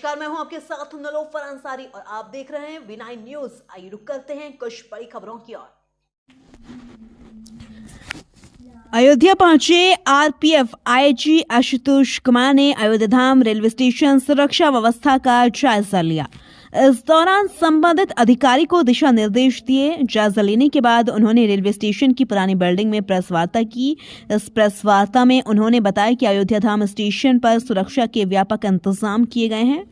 नमस्कार, मैं हूं आपके साथ नीलोफर अंसारी और आप देख रहे हैं V9 न्यूज। आइए रुक करते हैं कुछ बड़ी खबरों की ओर। अयोध्या पहुंचे आरपीएफ आईजी आशुतोष कुमार ने अयोध्या धाम रेलवे स्टेशन सुरक्षा व्यवस्था का जायजा लिया। इस दौरान संबंधित अधिकारी को दिशा निर्देश दिए। जायजा लेने के बाद उन्होंने रेलवे स्टेशन की पुरानी बिल्डिंग में प्रेस वार्ता की। इस प्रेस वार्ता में उन्होंने बताया कि अयोध्या धाम स्टेशन पर सुरक्षा के व्यापक इंतजाम किए गए हैं।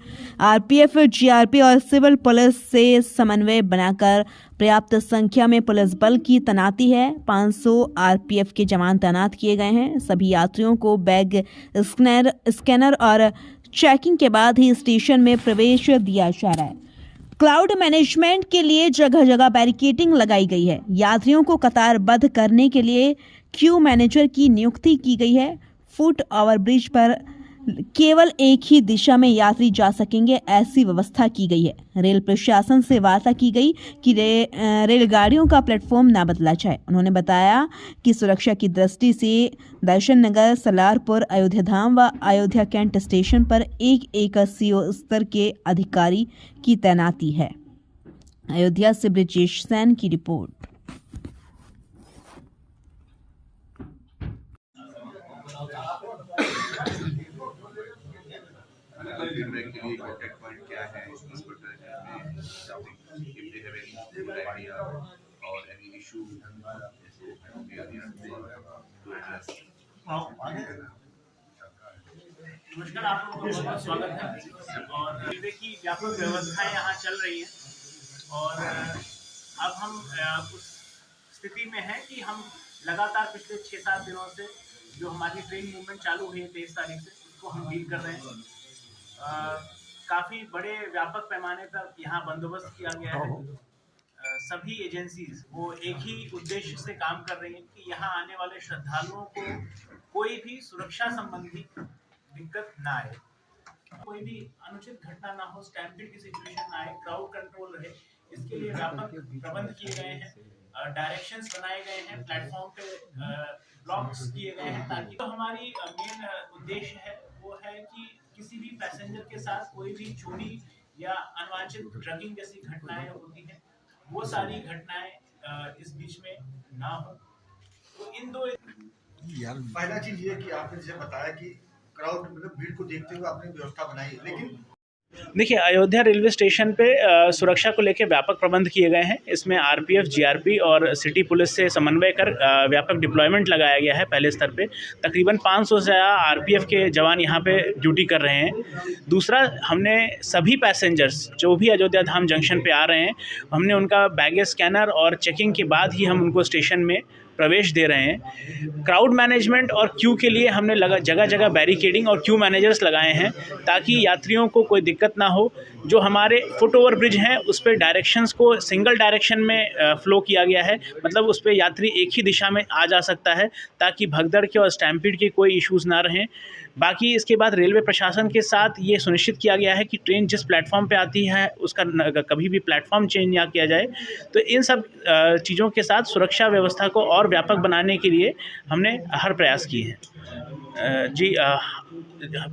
आरपीएफ, जीआरपी और सिविल पुलिस से समन्वय बनाकर पर्याप्त संख्या में पुलिस बल की तैनाती है। 500 आरपीएफ के जवान तैनात किए गए हैं। सभी यात्रियों को बैग स्कैनर और चेकिंग के बाद ही स्टेशन में प्रवेश दिया जा रहा है। क्राउड मैनेजमेंट के लिए जगह जगह बैरिकेडिंग लगाई गई है। यात्रियों को कतारबद्ध करने के लिए क्यू मैनेजर की नियुक्ति की गई है। फुट ओवर ब्रिज पर केवल एक ही दिशा में यात्री जा सकेंगे, ऐसी व्यवस्था की गई है। रेल प्रशासन से वार्ता की गई कि रेलगाड़ियों का प्लेटफॉर्म न बदला जाए। उन्होंने बताया कि सुरक्षा की दृष्टि से दर्शन नगर, सलारपुर, अयोध्या धाम व अयोध्या कैंट स्टेशन पर एक सीओ स्तर के अधिकारी की तैनाती है। अयोध्या से ब्रिजेश सैन की रिपोर्ट। फीडबैक के लिए कांटेक्ट पॉइंट क्या है हॉस्पिटल में, if they have any good idea or any issue, we are here to address. नमस्कार, आप लोगों का बहुत स्वागत है। और रेलवे की व्यापक व्यवस्थाएं यहाँ चल रही हैं और अब हम उस स्थिति में हैं कि हम लगातार पिछले 6-7 दिनों से जो हमारी ट्रेन मूवमेंट चालू हुई है 23 तारीख से, उसको हम डील कर रहे हैं। काफ़ी बड़े व्यापक पैमाने पर यहाँ बंदोबस्त किया गया है। सभी एजेंसीज वो एक ही उद्देश्य से काम कर रही हैं कि यहाँ आने वाले श्रद्धालुओं को कोई भी सुरक्षा संबंधी दिक्कत ना आए, कोई भी अनुचित घटना ना हो, स्टैम्पीड की सिचुएशन ना आए, क्राउड कंट्रोल रहे। इसके लिए व्यापक प्रबंध किए गए हैं, डायरेक्शंस बनाए गए हैं, प्लेटफॉर्म पे ब्लॉक्स किए गए हैं, ताकि तो हमारी मेन उद्देश्य है वो है कि किसी भी पैसेंजर के साथ कोई भी चोरी या अनवांछित ड्रगिंग जैसी घटनाएं होती हैं, वो सारी घटनाएं इस बीच में ना हो। तो इन दो पहला चीज ये कि आपने जैसे बताया कि क्राउड मतलब भीड़ को देखते हुए आपने व्यवस्था बनाई, लेकिन देखिए, अयोध्या रेलवे स्टेशन पे सुरक्षा को लेकर व्यापक प्रबंध किए गए हैं। इसमें आरपीएफ, जीआरपी और सिटी पुलिस से समन्वय कर व्यापक डिप्लॉयमेंट लगाया गया है। पहले स्तर पे तकरीबन 500 से ज़्यादा आरपीएफ के जवान यहाँ पे ड्यूटी कर रहे हैं। दूसरा, हमने सभी पैसेंजर्स जो भी अयोध्या धाम जंक्शन पे आ रहे हैं, हमने उनका बैगेज स्कैनर और चेकिंग के बाद ही हम उनको स्टेशन में प्रवेश दे रहे हैं। क्राउड मैनेजमेंट और क्यू के लिए हमने जगह जगह बैरिकेडिंग और क्यू मैनेजर्स लगाए हैं, ताकि यात्रियों को कोई दिक्कत ना हो। जो हमारे फुट ओवर ब्रिज हैं उस पर डायरेक्शंस को सिंगल डायरेक्शन में फ्लो किया गया है, मतलब उस पर यात्री एक ही दिशा में आ जा सकता है, ताकि भगदड़ के और स्टैम्पीड के कोई इश्यूज़ ना रहें। बाकी इसके बाद रेलवे प्रशासन के साथ ये सुनिश्चित किया गया है कि ट्रेन जिस प्लेटफॉर्म पे आती है उसका कभी भी प्लेटफॉर्म चेंज ना किया जाए। तो इन सब चीज़ों के साथ सुरक्षा व्यवस्था को और व्यापक बनाने के लिए हमने हर प्रयास किए हैं।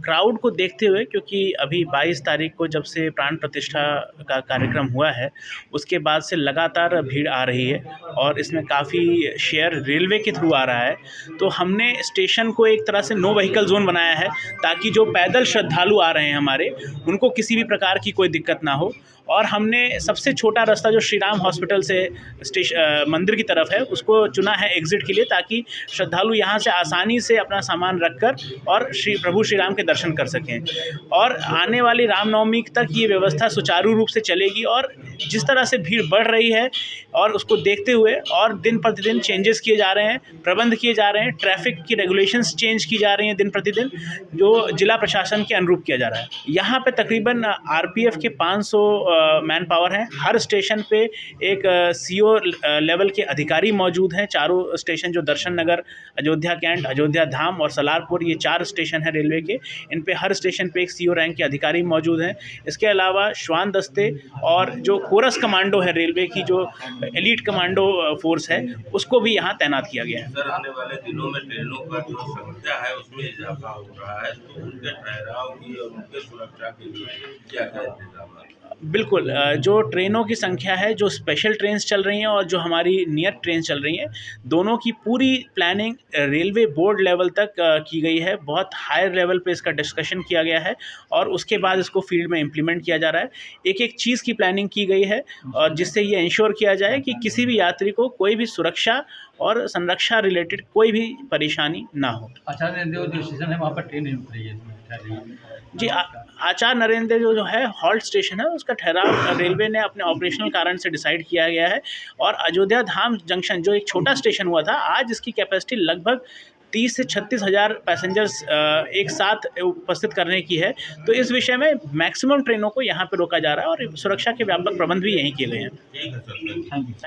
क्राउड को देखते हुए, क्योंकि अभी 22 तारीख को जब से प्राण प्रतिष्ठा का कार्यक्रम हुआ है, उसके बाद से लगातार भीड़ आ रही है और इसमें काफ़ी शेयर रेलवे के थ्रू आ रहा है। तो हमने स्टेशन को एक तरह से नो व्हीकल जोन बनाया है, ताकि जो पैदल श्रद्धालु आ रहे हैं हमारे, उनको किसी भी प्रकार की कोई दिक्कत ना हो। और हमने सबसे छोटा रास्ता जो श्री राम हॉस्पिटल से मंदिर की तरफ है, उसको चुना है एग्ज़िट के लिए, ताकि श्रद्धालु यहाँ से आसानी से अपना सामान रखकर और प्रभु श्री राम के दर्शन कर सकें। और आने वाली रामनवमी तक ये व्यवस्था सुचारू रूप से चलेगी। और जिस तरह से भीड़ बढ़ रही है और उसको देखते हुए और दिन प्रतिदिन चेंजेस किए जा रहे हैं, प्रबंध किए जा रहे हैं, ट्रैफिक की रेगुलेशंस चेंज की जा रही हैं दिन प्रतिदिन, जो जिला प्रशासन के अनुरूप किया जा रहा है। यहाँ पे तकरीबन आरपीएफ के 500 मैन पावर हैं। हर स्टेशन पे एक सीओ लेवल के अधिकारी मौजूद हैं। चारों स्टेशन जो दर्शन नगर, अयोध्या कैंट, अयोध्या धाम और सलारपुर, ये 4 स्टेशन हैं रेलवे के। इन पे हर स्टेशन पे एक सीओ रैंक के अधिकारी मौजूद हैं। इसके अलावा श्वान दस्ते और जो कोरस कमांडो है रेलवे की, जो एलीट कमांडो फोर्स है, उसको भी यहाँ तैनात किया गया है। सर, आने वाले दिनों में ट्रेनों का जो संख्या है उसमें इजाफा हो रहा है, तो उनके ठहराव की और उनके सुरक्षा के लिए क्या क्या इंतजाम है? बिल्कुल, जो ट्रेनों की संख्या है, जो स्पेशल ट्रेन्स चल रही हैं और जो हमारी नियर ट्रेन चल रही हैं, दोनों की पूरी प्लानिंग रेलवे बोर्ड लेवल तक की गई है। बहुत हायर लेवल पे इसका डिस्कशन किया गया है और उसके बाद इसको फील्ड में इम्प्लीमेंट किया जा रहा है। एक एक चीज़ की प्लानिंग की गई है और जिससे ये इंश्योर किया जाए कि किसी भी यात्री को कोई भी सुरक्षा और संरक्षा रिलेटेड कोई भी परेशानी ना हो। आचार्य नरेंद्र जो स्टेशन है वहाँ पर ट्रेन नहीं रुक रही है जी, आचार्य नरेंद्र जो है हॉल्ट स्टेशन है, उसका ठहराव रेलवे ने अपने ऑपरेशनल कारण से डिसाइड किया गया है। और अयोध्या धाम जंक्शन जो एक छोटा स्टेशन हुआ था, आज इसकी कैपेसिटी लगभग 30 से 36 हज़ार पैसेंजर्स एक साथ उपस्थित करने की है। तो इस विषय में मैक्सिमम ट्रेनों को यहाँ पे रोका जा रहा है और सुरक्षा के व्यापक प्रबंध भी यहीं किए गए हैं। ठीक है सर। Thank you.